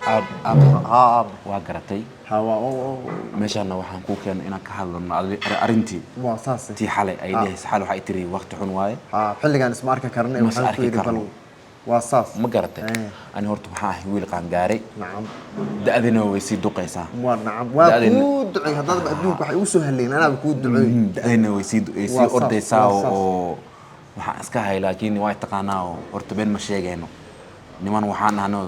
أب ها أب وقرتي هوا أو meeshaana waxaan ku keenay inaan ka hadlano arintii واساسي tii xalay ay leeyahay xal waxa ay tiri waqti xun waaye حلي كان اسمه أركا كرني ما اسمه أركا كرني. واساس ma garatay ani horta waxaan ahay wiil qaan gaaray نعم da'adina way sii duqaysaa نعم وكود عي هذا بدوك وحي وسه هلين أنا بكود دعي da'adina way sii ordaysaa oo waxaan iska hay laakiin way taqaanaa oo horta been ma sheegayno niman waxaan ahno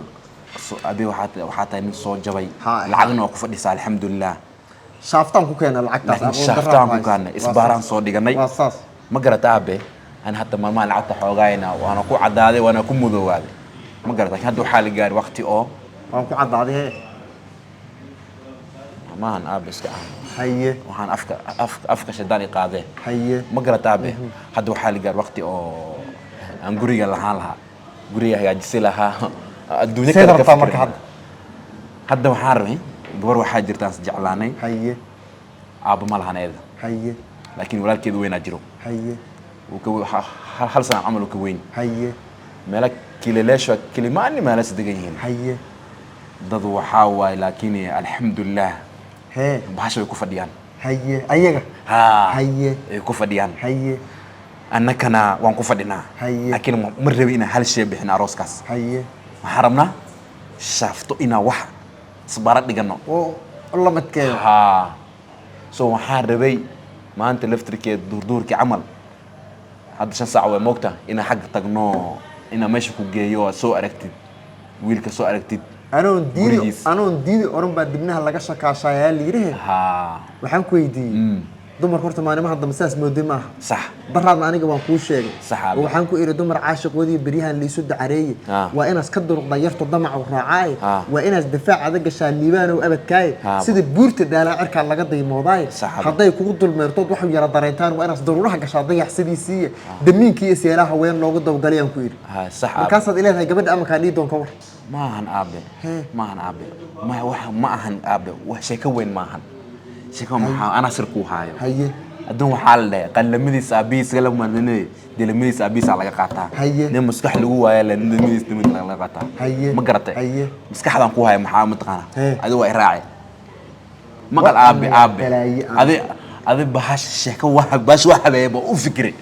abi waxa tahay mid soo jabay lacagna oo ku fadhisaa alxamdulillah شافتان كوكينا العكتاس شافتان كوكينا isbaaraan soo dhiganay واساس ma garata abe أنا حتى ما لعبت حوجاينا وأنا كو عدادي وأنا كو مذوبي ما قررت لكن هذا حالي قال وقتي وأنا كو عدادي هي ما هن أبس كأن هي وهن أفك شداني قاضي هي ما قررت أبي هذا حالي قال وقتي أنقري قال لها قرية هي جسلها الدنيا كده فمرك هذا محارمي قبر واحد جرتان سجعلاني هي أبو مالها نيدا هي لكن ولاد كده وين أجرو هي هل سنة عملوا كوين هي ملك كليش كلمة أني ما لسه دقيقين هي ضد وحاوي لكن الحمد لله هي بحشو يكون فديان هي أيها هي يكون فديان هي أنا كنا وانكو فدينا هي لكن مربينا هل شيء بحنا روسكاس هي حرمنا شافتو إنا واحد صبارات دقنا والله متكيف سو حاربي ما أنت لفترك دور كعمل هذا شن ساعة وموقته إن حق تجنو إن ماشي كوجيو سو أركتد ويلك سو أركتد أنا نديدي أورم بعد بنها لقى شكاشة اللي يره وحن كويدي دمر كرت ماني ما هذا مساس مودي ما صح برا ما أنا جوان كوشة صح وحن كوير دمر عاشق ودي بريها اللي يسد عليه وأنا أسكدر ضيفت الضمع وراعي وأنا الدفاع هذا الشيء اللي بانه وأبد كاي سيد بورت ده لا أركع على قضي موضاي هذا يكون ضل مرتضى وحن يرى ضريتان وأنا أصدر روح قش ضيع سديسية دمين كيس يلاها وين لو قضى وقاليان كوير صح كاسد إليه قبل أما كان يدون كور ما هن أبي ما هن أبي ما هن أبي وشيكوين ما هن شيكوين أنا سرقو هاي أدون حال ده قال لمدي سابيس قال لهم إنه دي لمدي سابيس على قطع ده مسكح لجوا يا لمدي سمين على قطع ما قرأته مسكح هذا قوها محمد قانا هذا هو راعي ما قال أبي هذا بحش الشيك واحد باش واحد يبغى وفكري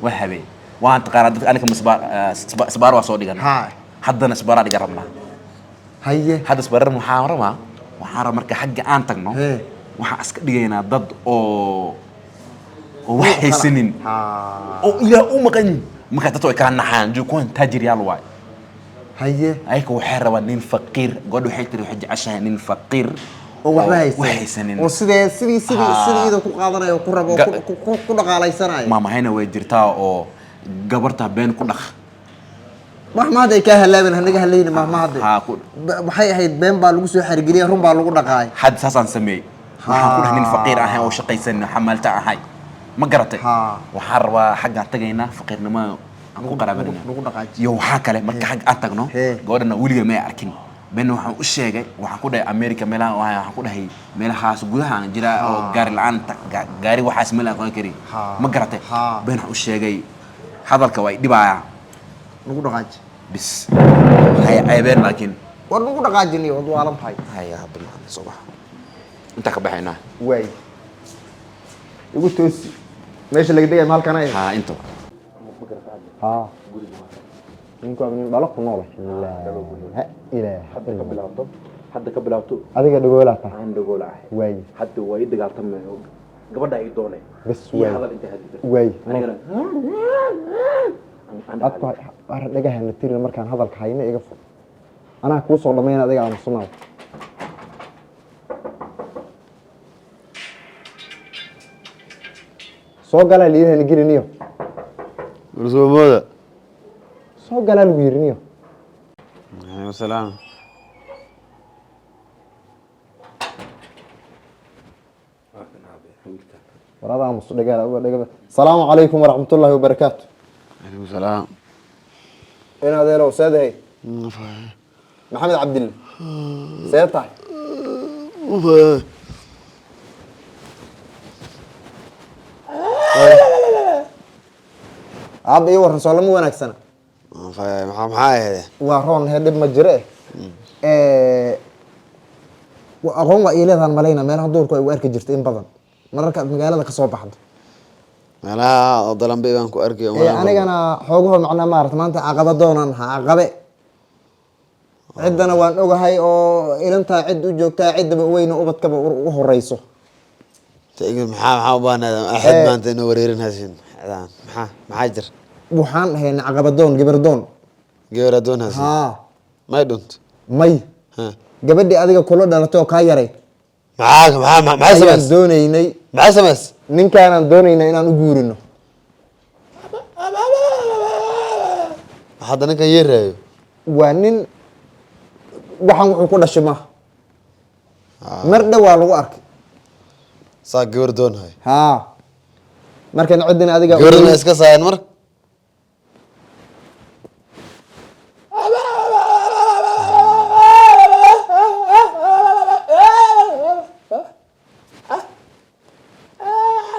واحد وأنت قرأت أنا كمسبار وصودي كنا حدنا سبارة دي قربنا هذا سبارة محارمة مركز حق أنتقنا وحاسك دينا ضد وحي سنين أو إلى أمكن مكتتوي كان نحان جو كون تاجر يالواي هيك وحروا نين فقير قالوا حيتري وحج عشان نين فقير وحي سنين وسيدي إذا كقادرة وقرب كل قالي سنة ماما هنا ويجرتا أو قبرتها بين كل أخ ما هذا كهلا من هنيك هلين ما هذا بحي بين بالوسو حرقليه رم بالوقو دقاي حد ساسان سمي waxaan ku dhahnay faqiir ahaan oo shaqaysan xamalta ahay ma garatay waxaan rabaa xagga tagayna faqiirnimo aan ku qaraabana iyo waxa kale marka xag aan tagno goorna wiliga ma arkin been waxaan u sheegay waxaan ku dhahay America meelaha waxaan ku dhahay meelahaas gudaha aan jira oo gaari la'aan gaari waxaas meel aan kari ma garatay been waxaan u sheegay hadalka way dhibaya lagu dhaqaaj bis hay ayben laakiin war lagu dhaqaajinay wad waalan tahay haya bil subax أنت كبحنا واي يقول توسي ليش اللي قديه مال كان أنت إنكم من بالك نور إلى حد كبلاوتو هذا قد يقول لك عند يقول واي حد وايد قال تم قبل ده يدونه بس واي أتوقع أرجع هالنتير المركان هذا الكحينة يقف أنا كوس والله ما أنا على الصناعة soo galaa liidaha la geliniyo warsoomada soo galaa lagu yiriniyo salaam warada amus dhagaal salaamu calaykum waraxmatullaahi wabarakaatu alaykum salaam ina adeero saadahay maxamed cabdille see tahay أبى يورن سلام ونكسنا. maxaa ahayd وارون هذا ما جرى. aqoon waa iileedaan malayna meelaha duurku ay u arki jirta in badan mararka magaalada ka soo baxdo meelaha dalanbe baan ku arkay anigana xoogaho macnaa maarata maanta caqaba doonaan caqabe ciddana waan ogahay oo ilantaa cid u joogtaa ciddaba weyna ubadkaba u horeyso maxaa u baahnaada axad maanta inoo wareerin haysin maxaa jir waxaan dhahayn caqabadoon gabardoon gabaradoon haysin may dhunto may gabadhii adiga kula dhalatay oo kaa yaray maxay samays doonaynay maxay samays ninkaanaan doonaynaa inaan u guurino hadda ninkan yeeraayo waa nin waxaan wuxuu ku dhashay maaha mar dhowaa lagu arkay saa gabar doon hay markan ciddina adiga gabardana iska saayan mar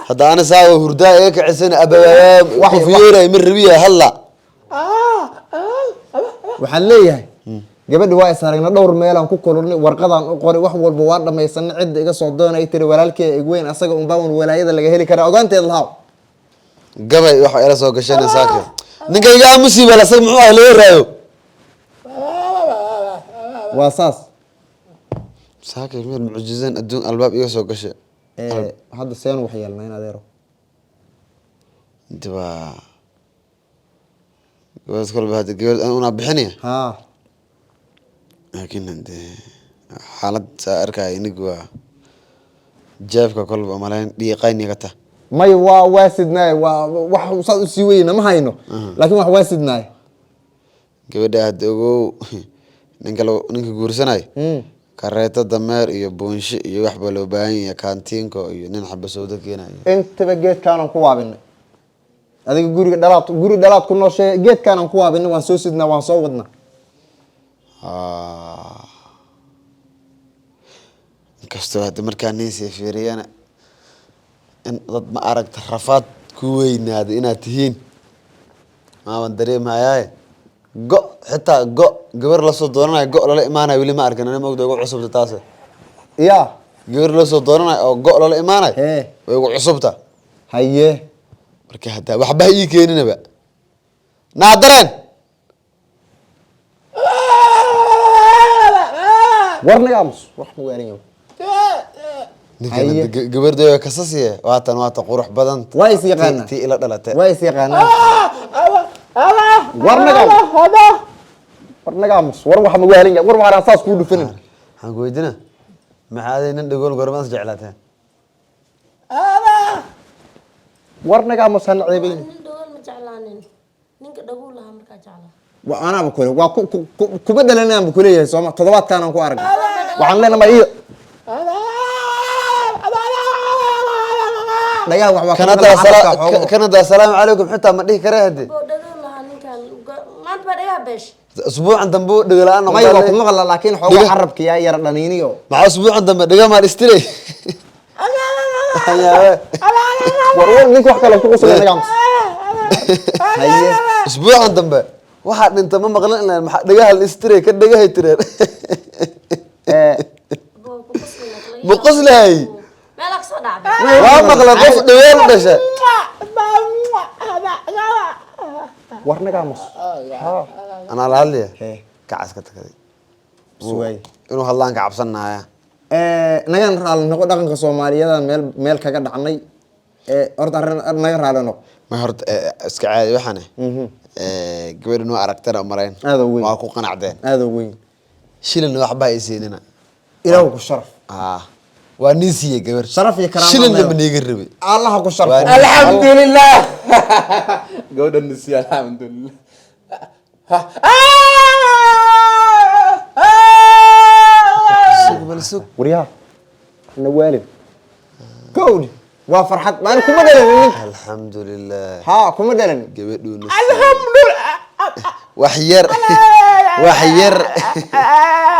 hadda ana saa hurdaa ee kacisan wax fiyeeray mir rabiya halla waxaan leeyahay gabadhi waa is aragna dhowr meelaan ku kulurnay warqadaan u qoray wax walba waa dhamaysanay cidda iga soo doonay tiri walaalkee ig weyn asaga unbaa un walaayada laga heli karaa ogaanteed lahaw gabay waxa ila soo gasheen saaka ninka iga musiiba la sag muxuu ah loo raayo waa saas saaka mir mucjizan adduun albaab iga soo gashay hadda seen wax yeelnaa in adeero intiba gabadh kolba hadda gabadh una bixinaya laakiin xaalad saa arkaya inigu waa jeefka kolba malayn dhiiqayniga ta may waa sidnaay waa wax saad usii weyna ma hayno laakiin wax waa sidnaay gabadha hadda ogow ninka guursanayo kareeto dameer iyo buunshe iyo waxba loo baahan yahay kaantiinko iyo nin xaba sooda keenayo intaba geedkaanan ku waabinay adiga guri dhalaad ku nooshe geedkaanan ku waabinay waan soo sidnaa waan soo wadnaa inkastoo hadda markaa ninsii fiiriyana in dad ma aragta rafaad ku weynaada inaad tihiin maaban dareemhayaaye xitaa gabar lasoo doonanayo lala imaanayo weli ma arkan ana maogda ugu cusubta taase ya gabar lasoo doonanayo oo lala imaanayo way ugu cusubta haye marka hadda waxba ha ii keeninaba naadareen warnaga amus wax ma waarin yahay ninkan gabardooda kasasiye waatan qurux badan waa is yaqaana tii ila dhalatay waa is yaqaana warnaga amus war wax ma waarin yahay war waxaan asaas ku dhufanin waxaan ku weydiina maxaa nin dhagool gormaas jeclaateen warnaga amus han ceebeen nin dhagool ma jeclaanin ninka dhagool lahaa markaa jeclaa وأنا بقول كبدل أنا بقول إيه سوما تضبط كانوا كوارق وعملنا ما إيه كندا السلام عليكم حتى ما ديه كرهدي أسبوع عندما بو دقلا أنا ما يبغى ما قال لكن حوار عربك يا يردانينيو مع أسبوع عندما دقلا ما استري والله نيك وحكي لك تقصد أنا جامس أسبوع عندما واحد أنت ما مغلق لنا دقها الاستري كدقها يترين بقص لهي مالك صدع ما مغلق قف دوير دشة ورنا قاموس أنا على هاللي كعس كتكذي سوي إنه هالله إنك عبصنا يا نجان رال نقول دقن كسوماليا ميل كجد عني أرد نجان رال نق ما هرت اسكعاد وحنا قبل إنه أركتنا مرين هذا وين ما أكون قناعدين هذا وين شيل إنه أحبها يسيننا إلهك الشرف ونسي قبل شرف يا كرام شيل إنه بني قربي الله أكو الشرف الحمد لله قول النسي الحمد لله سوق وريها نوالي كوني وفرحت ما أنا كم دلني الحمد لله ها كم دلني قبل الحمد لله وحير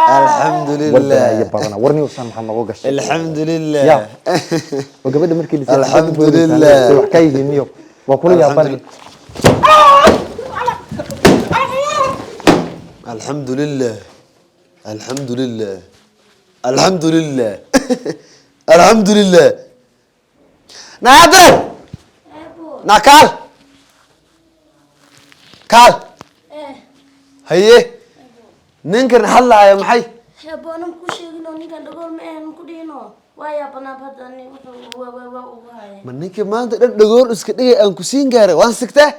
الحمد لله ورني وسام محمد وقش الحمد لله يا وقبل مركي الحمد لله وحكايه ميو وكل يا بني الحمد لله الحمد لله alxamdulilah alxamdulilah naadar na kaal kaal haye ninkan hadlaayo maxay Boonan ku sheegin oo ninkan dhagool ma ahan ku dhino waaya banaan badan waa ugu hayay ma ninka maanta dhan dhagool iska dhigay aan ku siin gaaray waan sigtaa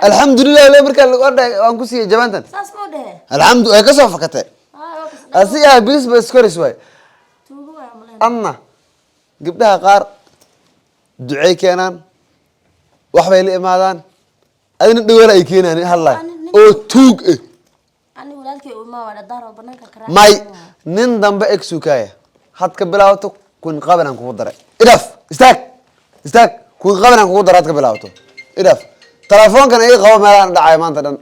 alxamdulilah le markaa lagu odhay waan ku siiyey jabantan saas ma dhahe alxamdu ay kasoo fakatay asiga bilis ba iskoris waay tuugo waa maleen ama gabdhaha qaar ducay keenaan wax bay la imaadaan adina dhagool ay keenaan hadlaa oo tuug eh ani walaalkay uma wada daro banaanka kara may nin dambe eg sukaya had ka bilaabato kun qabalan kugu daray idaf istaag kun qabalan kugu daray had ka bilaabato idaf telefoonkan ay qabo meelaan dhacay maanta dhan